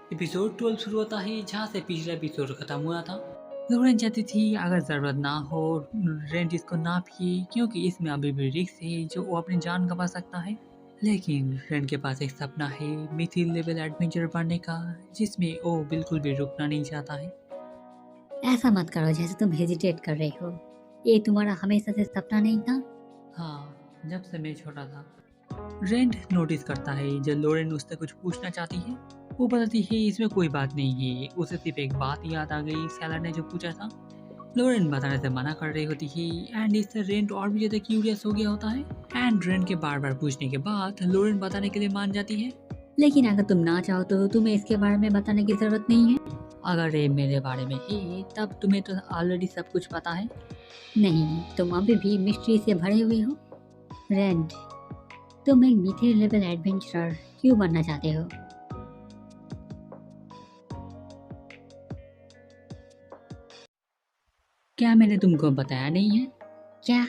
Episode 12 शुरू होता है जहाँ से पिछला एपिसोड खत्म हुआ था। लॉरेन चाहती थी अगर जरूरत ना हो रेंट इसको ना पिए क्योंकि इसमें अभी भी रिस्क है जो वो अपनी जान गंवा सकता है। लेकिन रेंट के पास एक सपना है मिथिल लेवल एडवेंचर पढ़ने का जिसमें वो बिल्कुल भी रुकना नहीं चाहता है। ऐसा मत करो जैसे तुम हेजिटेट कर रही हो। ये तुम्हारा हमेशा से सपना नहीं था? हाँ, जब से मैं छोटा था। रेंट नोटिस करता है जब लोरेन उससे कुछ पूछना चाहती है। वो बताती है इसमें कोई बात नहीं है। उसे सिर्फ एक बात याद आ गई सैलर ने जो पूछा था। लोरेन बताने से मना कर रही होती है एंड इससे रेंट और भी ज्यादा क्यूरियस हो गया होता है। एंड रेंट के बार बार पूछने के बाद लोरेन बताने के लिए मान जाती है। लेकिन अगर तुम ना चाहो तो तुम्हें इसके बारे में बताने की जरूरत नहीं है। अगर ये मेरे बारे में है तब तुम्हें तो ऑलरेडी सब कुछ पता है। नहीं, तुम अभी भी मिस्ट्री से भरे हुए हो। रेंट, तुम एक मिथिल लेवल एडवेंचरर क्यों बनना चाहते हो? क्या मैंने तुमको बताया नहीं है? क्या?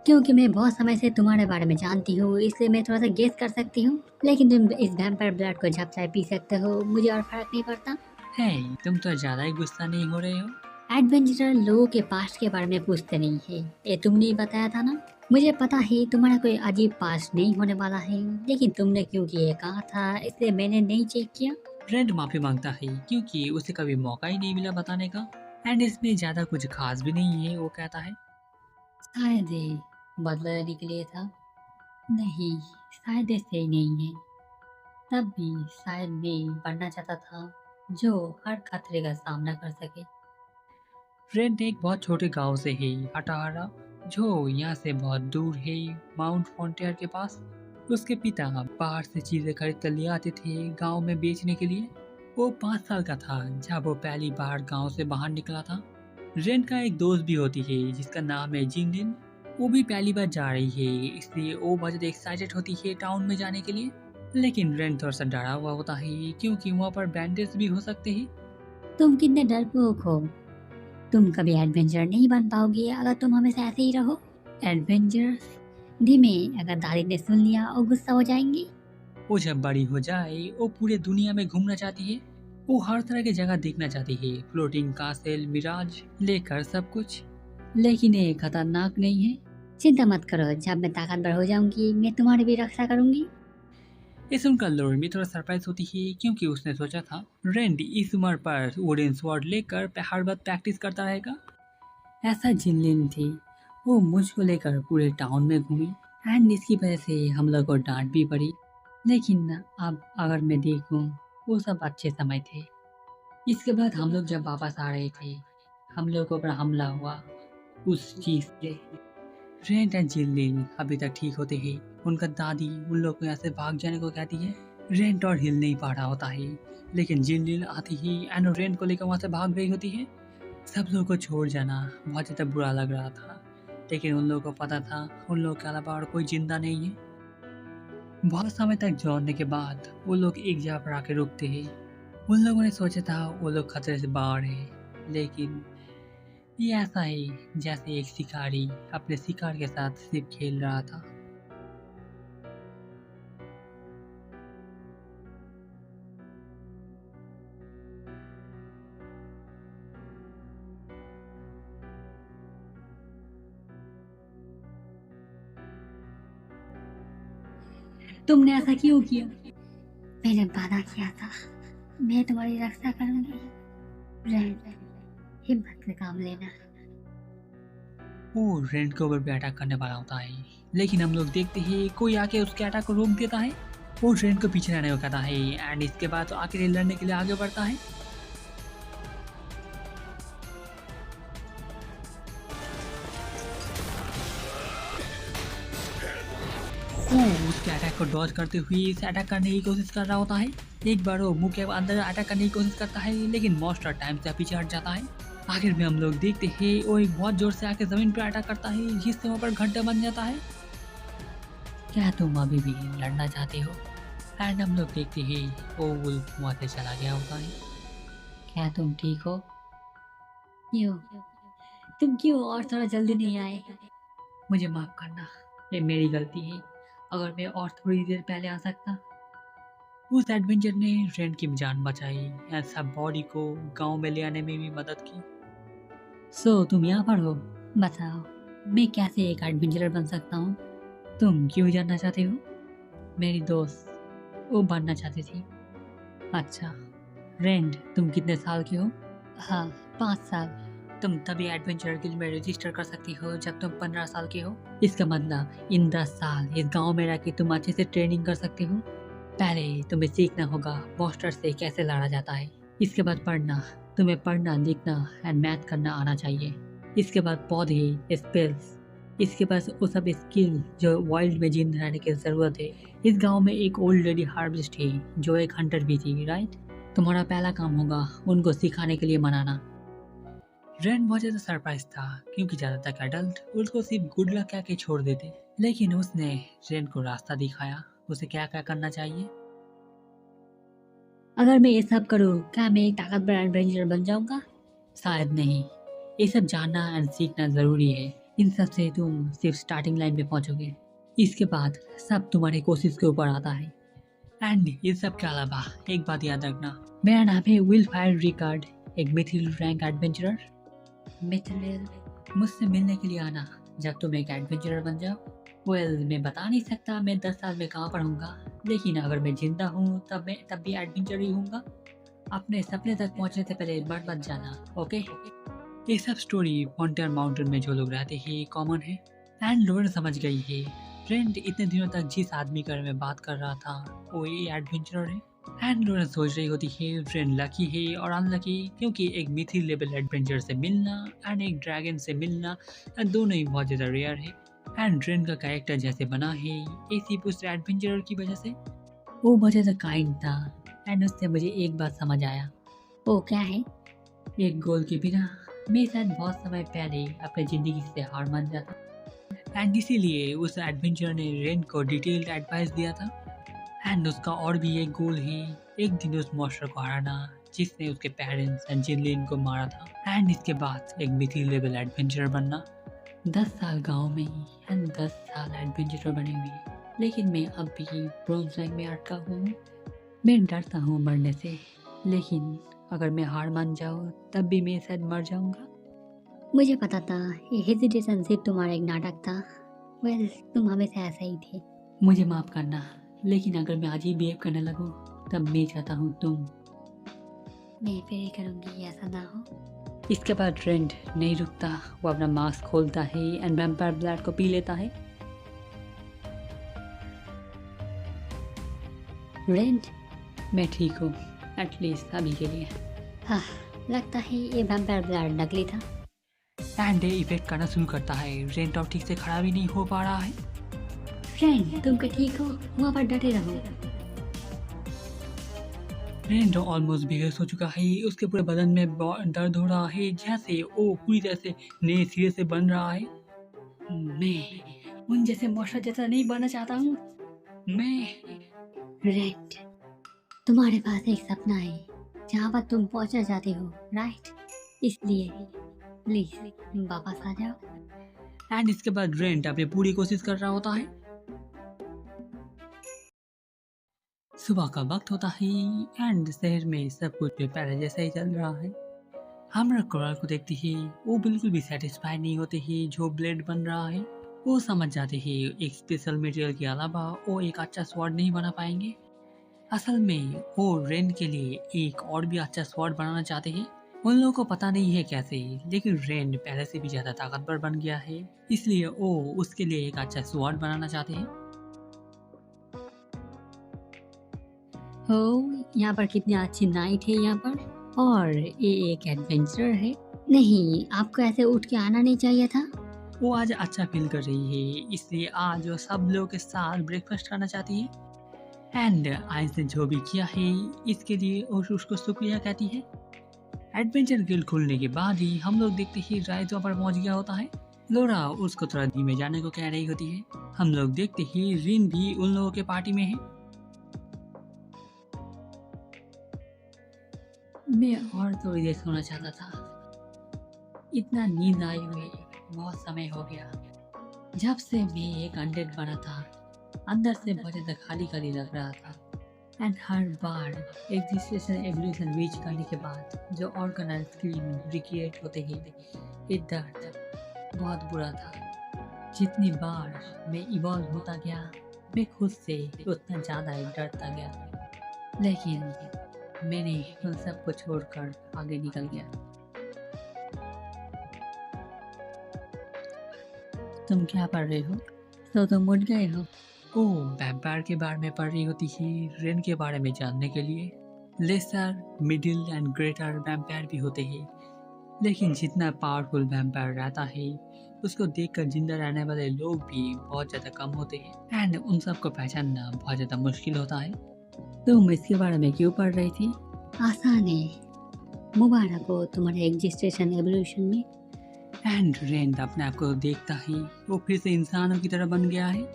क्योंकि मैं बहुत समय से तुम्हारे बारे में जानती हूँ इसलिए मैं थोड़ा सा गेस कर सकती हूँ। लेकिन तुम इस वैम्पायर ब्लड को जब चाहे पी सकते हो, मुझे और फर्क नहीं पड़ता। है, तुम तो ज्यादा ही गुस्सा नहीं हो रहे हो? एडवेंचरर लोगों के पास्ट के बारे में पूछते नहीं है। ये तुमने ही बताया था ना। मुझे पता है तुम्हारा कोई अजीब पास्ट नहीं होने वाला है, लेकिन तुमने क्योंकि ये कहा था इसलिए मैंने नहीं चेक किया। रेंट माफी मांगता है क्योंकि उसे कभी मौका ही नहीं मिला बताने का। एंड इसमें ज्यादा कुछ खास भी नहीं है वो कहता है। शायद ये बदला लेने के लिए था। नहीं, शायद ये सही नहीं है। तब भी शायद मैं बनना चाहता था जो हर खतरे का सामना कर सके। रेंट एक बहुत छोटे गांव से है हटाहरा जो यहाँ से बहुत दूर है माउंट फ्रंटियर के पास। उसके पिता बाहर से चीजें खरीद कर ले आते थे गांव में बेचने के लिए। वो 5 साल का था जब वो पहली बार गांव से बाहर निकला था। रेंट का एक दोस्त भी होती है जिसका नाम है जिनलिन। वो भी पहली बार जा रही है इसलिए वो बहुत ज्यादा एक्साइटेड होती है टाउन में जाने के लिए। लेकिन रेंट थोड़ा सा डरा हुआ होता है क्योंकि वहाँ पर बैंडेज भी हो सकते हैं। तुम कितने डरपोक हो। तुम कभी एडवेंचर नहीं बन पाओगे अगर तुम हमेशा ऐसे ही रहो। एडवेंचर धीमे, अगर दादी ने सुन लिया और गुस्सा हो जाएंगी। वो जब बड़ी हो जाए वो पूरे दुनिया में घूमना चाहती है। वो हर तरह की जगह देखना चाहती है फ्लोटिंग कासल मिराज लेकर सब कुछ। लेकिन ये खतरनाक नहीं है। चिंता मत करो, जब मैं ताकतवर हो जाऊंगी मैं तुम्हारी भी रक्षा करूंगी। ये सुनकर लोरी भी थोड़ा सरप्राइज होती है क्योंकि उसने सोचा था रेंड इस उम्र पर वुडन स्वॉर्ड लेकर हर बार प्रैक्टिस करता रहेगा। ऐसा जिनलिन थी। वो मुझको लेकर पूरे टाउन में घूमी एंड इसकी वजह से हम लोग को डांट भी पड़ी। लेकिन अब अगर मैं देखूं वो सब अच्छे समय थे। इसके बाद हम लोग जब वापस आ रहे थे हम लोगों पर हमला हुआ उस चीज से। रेंट एंड जिल्लिन अभी तक ठीक होते हैं। उनका दादी उन लोग को यहाँ से भाग जाने को कहती है। रेंट और हिल नहीं पा रहा होता है लेकिन जिल्लिन आती ही एंड रेंट को लेकर वहाँ से भाग रही होती है। सब लोगों को छोड़ जाना बहुत ज़्यादा बुरा लग रहा था। लेकिन उन लोगों को पता था उन लोगों के अलावा और कोई जिंदा नहीं है। बहुत समय तक दौड़ने के बाद वो लोग एक जगह पर आके रुकते हैं। उन लोगों ने सोचा था वो लोग खतरे से बाहर हैं लेकिन ये ऐसा है जैसे एक शिकारी अपने शिकार के साथ सिर्फ खेल रहा था। तुमने ऐसा क्यों किया? मैंने वादा किया था मैं तुम्हारी रक्षा करूंगी। रेड, हिम्मत से काम लेना। वो रेंट के ऊपर भी अटैक करने वाला होता है लेकिन हम लोग देखते हैं कोई आके उसके अटैक को रोक देता है। वो रेंट को पीछे रहने को कहता है एंड इसके बाद तो आके लड़ने के लिए आगे बढ़ता है। वो उसके अटैक को डॉज करते हुए इसे अटैक करने की कोशिश कर रहा होता है। एक बार वो मुंह के अंदर अटैक करने की कोशिश करता है लेकिन मॉन्स्टर टाइम से पीछे हट जाता है। आखिर में हम लोग देखते हैं वो एक बहुत जोर से आके जमीन पर अटैक करता है जिससे वहाँ पर गड्ढा बन जाता है। क्या तुम अभी भी लड़ना चाहते हो? एंड हम लोग देखते हैं वो वुल्फ वहाँ से चला गया होता है। क्या तुम ठीक हो? क्यों? तुम क्यों और थोड़ा जल्दी नहीं आए? मुझे माफ करना, ये मेरी गलती है। अगर मैं और थोड़ी देर पहले आ सकता। उस एडवेंचर ने रेन की जान बचाई और सब बॉडी को गांव में ले आने में भी मदद की। सो तुम यहाँ पर हो, बताओ मैं कैसे एक एडवेंचरर बन सकता हूँ? तुम क्यों जानना चाहते हो? मेरी दोस्त वो बनना चाहती थी। अच्छा, रेंड तुम कितने साल के हो? हाँ, 5 साल। तुम तभी एडवेंचर गिल्ड में रजिस्टर कर सकती हो जब तुम 15 साल के हो। इसका मतलब इन 10 साल इस गांव में रह के तुम अच्छे से ट्रेनिंग कर सकते हो। पहले तुम्हें सीखना होगा मॉन्स्टर से कैसे लड़ा जाता है। इसके बाद तुम्हें पढ़ना लिखना एंड मैथ करना आना चाहिए। इसके बाद पौधे, स्पेल्स, इसके पास वो सब स्किल जो वाइल्ड में जिंदा रहने की जरूरत है। इस गांव में एक ओल्ड लेडी हार्वेस्ट है जो एक हंटर भी थी, राइट? तुम्हारा पहला काम होगा उनको सिखाने के लिए मनाना। रेन बहुत ज़्यादा सरप्राइज था क्योंकि ज़्यादातर एडल्ट उसको सिर्फ गुड लक कह के छोड़ देते, लेकिन उसने रेन को रास्ता दिखाया उसे क्या क्या करना चाहिए। अगर मैं ये सब करूँ क्या मैं एक ताकतवर एडवेंचरर बन जाऊंगा? शायद नहीं। ये सब जानना एंड सीखना जरूरी है। इन सब से तुम सिर्फ स्टार्टिंग लाइन पे पहुंचोगे। इसके बाद सब तुम्हारी कोशिश के ऊपर आता है। एंड इस सब के अलावा एक बात याद रखना, मेरा नाम है विलफायर रिकार्ड, एक मिथिल रैंक एडवेंचरर। मिथिल, मुझसे मिलने के लिए आना जब तुम एक एडवेंचरर बन जाओ। मैं बता नहीं सकता मैं 10 साल में कहाँ पर हूँगा, लेकिन अगर मैं जिंदा हूँ तब भी एडवेंचर ही हूँगा। अपने सपने तक पहुँचने से पहले मत जाना, ओके? ये सब स्टोरी फॉन्टियर माउंटेन में जो लोग रहते हैं कॉमन है। एंड लोअर समझ गई है फ्रेंड इतने दिनों तक जिस आदमी के बारे में बात कर रहा था वो ये एडवेंचरर है। एंड लोअर सोच रही होती है फ्रेंड लकी है और अनलकी क्योंकि एक मिथिल लेवल एडवेंचर से मिलना एंड एक ड्रैगन से मिलना दोनों ही बहुत ज़्यादा रेयर है। एंड रेन का कैरेक्टर जैसे बना है ये सिर्फ उस एडवेंचरर की वजह से। वो मुझे तो काइंड था एंड उससे मुझे एक बात समझ आया। वो क्या है? एक गोल के बिना मैं शायद बहुत समय पहले अपनी जिंदगी से हार मान जाता। एंड इसीलिए उस एडवेंचर ने रेन को डिटेल्ड एडवाइस दिया था। एंड उसका और भी एक गोल है, एक दिन उस मॉन्स्टर को हराना जिसने उसके पेरेंट्स एंड जिनलिन को मारा था। एंड इसके बाद एक मिथिल लेवल एडवेंचरर बनना। 10 साल गांव में एंड 10 साल एडवेंचरर बने हुए, लेकिन मैं अब भी ब्रॉन्ज रैंक में अटका हूँ। मैं डरता हूँ मरने से, लेकिन अगर मैं हार मान जाऊँ तब भी मैं शायद मर जाऊँगा। मुझे पता था ये हेजिटेशन सिर्फ तुम्हारा एक नाटक था। वेल, तुम हमेशा ऐसा ही थे। मुझे माफ़ करना, लेकिन अगर मैं आज ही बिहेव करने लगूँ तब मैं चाहता हूँ मैं फिर ही करूँगी, ऐसा ना हो। इसके बाद ट्रेंड नहीं रुकता, वो अपना मास्क खोलता है एंड वैम्पायर ब्लड को पी लेता है। रेंड, मैं ठीक हूँ, एटलीस्ट अभी के लिए। हाँ, लगता है ये वैम्पायर ब्लड नकली था। एंड इफेक्ट करना शुरू करता है। रेन टॉप ठीक से खड़ा भी नहीं हो पा रहा है। फ्रेंड, तुम क्या ठीक हो? वहाँ पर डटे रहो। रेन ऑलमोस्ट बेहोश हो चुका है, उसके पूरे बदन में दर्द हो रहा है जैसे वो पूरी तरह से नए सिरे से बन रहा है। मैं उन जैसे मॉन्स्टर जैसा नहीं बनना चाहता हूँ। रेड, तुम्हारे पास एक सपना है जहाँ पर तुम पहुँचना चाहते हो, राइट? इसलिए प्लीज वापस आ जाओ। एंड इसके बाद रेंट अपनी पूरी कोशिश कर रहा होता है। सुबह का वक्त होता है एंड शहर में सब कुछ पहले जैसा ही चल रहा है। हमरा कोरल को देखती है, वो बिल्कुल भी सेटिस्फाई नहीं होते ही जो ब्लेड बन रहा है। वो समझ जाते हैं एक स्पेशल मटेरियल के अलावा वो एक अच्छा स्वॉर्ड नहीं बना पाएंगे। असल में वो रेन के लिए एक और भी अच्छा स्वॉर्ड बनाना चाहते हैं। उन लोगों को पता नहीं है कैसे, लेकिन रेन पहले से भी ज्यादा ताकतवर बन गया है, इसलिए वो उसके लिए एक अच्छा स्वॉर्ड बनाना चाहते हैं। हो, यहाँ पर कितनी अच्छी नाइट है यहाँ पर, और ये एक एडवेंचर है। नहीं, आपको ऐसे उठ के आना नहीं चाहिए था। वो आज अच्छा फील कर रही है, इसलिए आज वो सब लोगों के साथ ब्रेकफास्ट करना चाहती है। एंड आज ने जो भी किया है इसके लिए और उसको शुक्रिया कहती है। एडवेंचर गिल्ड खुलने के बाद ही हम लोग देखते ही राइज वहाँ पर पहुँच गया होता है। लोरा उसको थोड़ा धीमे जाने को कह रही होती है। हम लोग देखते ही रिन भी उन लोगों के पार्टी में है। मैं और थोड़ी देर सोना चाहता था। इतना नींद आई हुई बहुत समय हो गया। जब से मैं एक अनडेड बना था, अंदर से बहुत ज़्यादा खाली खाली लग रहा था। एंड हर बार एग्जिस्टेशन एवोल्यूशन रीच करने के बाद जो ऑर्गेनाइज स्क्रीन रिक्रिएट होते ही ये दर्द बहुत बुरा था। जितनी बार मैं इवॉल्व होता गया मैं खुद से उतना ज़्यादा डरता गया, लेकिन मैंने उन सबको छोड़कर आगे निकल गया। तुम क्या पढ़ रहे हो? तो तुम उठ गए हो? ओह, वैम्पायर के बारे में पढ़ रही होती ही रेन के बारे में जानने के लिए। Lesser, middle and greater vampire भी होते हैं, लेकिन जितना पावरफुल वैम्पायर रहता है उसको देखकर जिंदा रहने वाले लोग भी बहुत ज़्यादा कम होते हैं एंड उन सबको पहचानना बहुत ज़्यादा मुश्किल होता है। तुम इसके बारे में क्यों पढ़ रही थी? आसान है, मुबारक हो तुम्हारे एग्जिस्टेशन एवोल्यूशन में। एंड रेन अपने आप को देखता ही वो फिर से इंसानों की तरह बन गया है।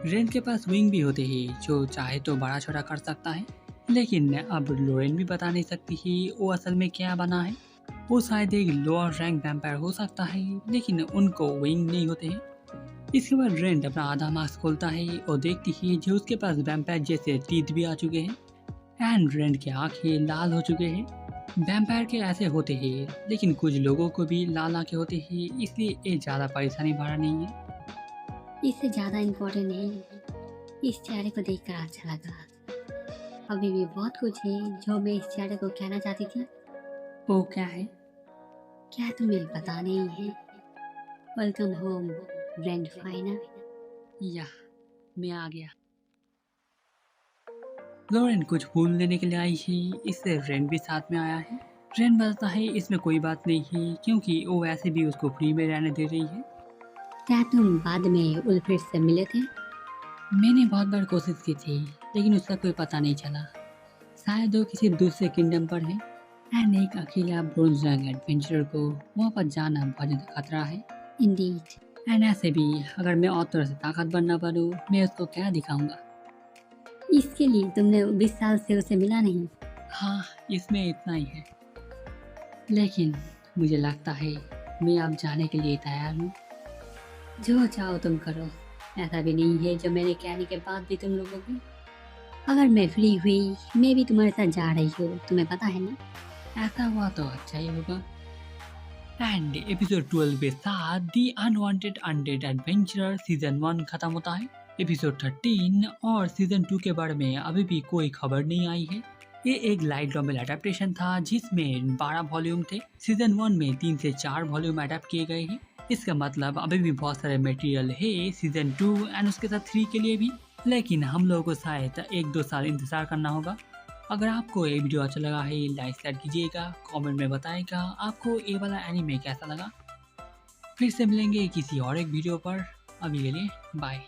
रेन के पास विंग भी होते हैं जो चाहे तो बड़ा छोटा कर सकता है, लेकिन अब लोरेन भी बता नहीं सकती कि वो असल में क्या बना है। वो शायद एक लोअर रैंक वैम्पायर हो सकता है, लेकिन उनको विंग नहीं होते हैं। इसके बाद रेन अपना आधा मास्क खोलता है और देखती है जो उसके पास वैम्पायर जैसे टीथ भी आ चुके हैं एंड रेन की आंखें लाल हो चुके हैं। वैम्पायर के ऐसे होते हैं, लेकिन कुछ लोगों को भी लाल आंखें होती है, इसलिए ये ज़्यादा परेशानी भरा नहीं है। इससे ज़्यादा इम्पोर्टेंट नहीं, इस चेहरे को देखकर अच्छा लगा। अभी भी बहुत कुछ है जो मैं इस चेहरे को कहना चाहती थी। वो क्या है? क्या तुम्हें पता नहीं है? Welcome home grand final. या मैं आ गया। लोरेन कुछ फूल लेने के लिए आई है, इससे रेन भी साथ में आया है। रेन बताता है इसमें कोई बात नहीं है क्योंकि वो वैसे भी उसको फ्री में रहने दे रही है। क्या तुम बाद में उल्फिर से मिले थे? मैंने बहुत बार कोशिश की थी, लेकिन उसका कोई पता नहीं चला। शायद वो किसी दूसरे किंगडम पर है एंड एक अकेला ब्रोंज रैंक एडवेंचरर को वहाँ पर जाना बहुत ज़्यादा खतरा है। इंडीड। एंड ऐसे भी अगर मैं और तरह से ताकतवर ना बनूँ मैं उसको क्या दिखाऊंगा। इसके लिए तुमने 20 साल से उसे मिला नहीं? हाँ, इसमें इतना ही है, लेकिन मुझे लगता है मैं अब जाने के लिए तैयार हूँ। जो चाहो तुम करो, ऐसा भी नहीं है जो मैंने कहने के बाद भी तुम लोगों को। अगर मैं फ्री हुई मैं भी तुम्हारे साथ जा रही हूँ, तुम्हें पता है ना? ऐसा हुआ तो अच्छा ही होगा। एंड एपिसोड 12 के साथ दी अनवांटेड अनडेड एडवेंचरर सीजन 1 खत्म होता है। एपिसोड 13 और सीजन 2 के बारे में अभी भी कोई खबर नहीं आई है। ये एक लाइट नॉवेल अडेप्टेशन था जिसमें 12 वॉल्यूम थे। सीजन 1 में 3 से 4 वॉल्यूम अडेप्ट किए गए हैं। इसका मतलब अभी भी बहुत सारे मटेरियल है सीजन 2 एंड उसके साथ 3 के लिए भी, लेकिन हम लोगों को शायद 1-2 साल इंतजार करना होगा। अगर आपको ये वीडियो अच्छा लगा है लाइक शेयर कीजिएगा, कमेंट में बताइएगा आपको ये वाला एनीमे कैसा लगा। फिर से मिलेंगे किसी और एक वीडियो पर, अभी के लिए बाय।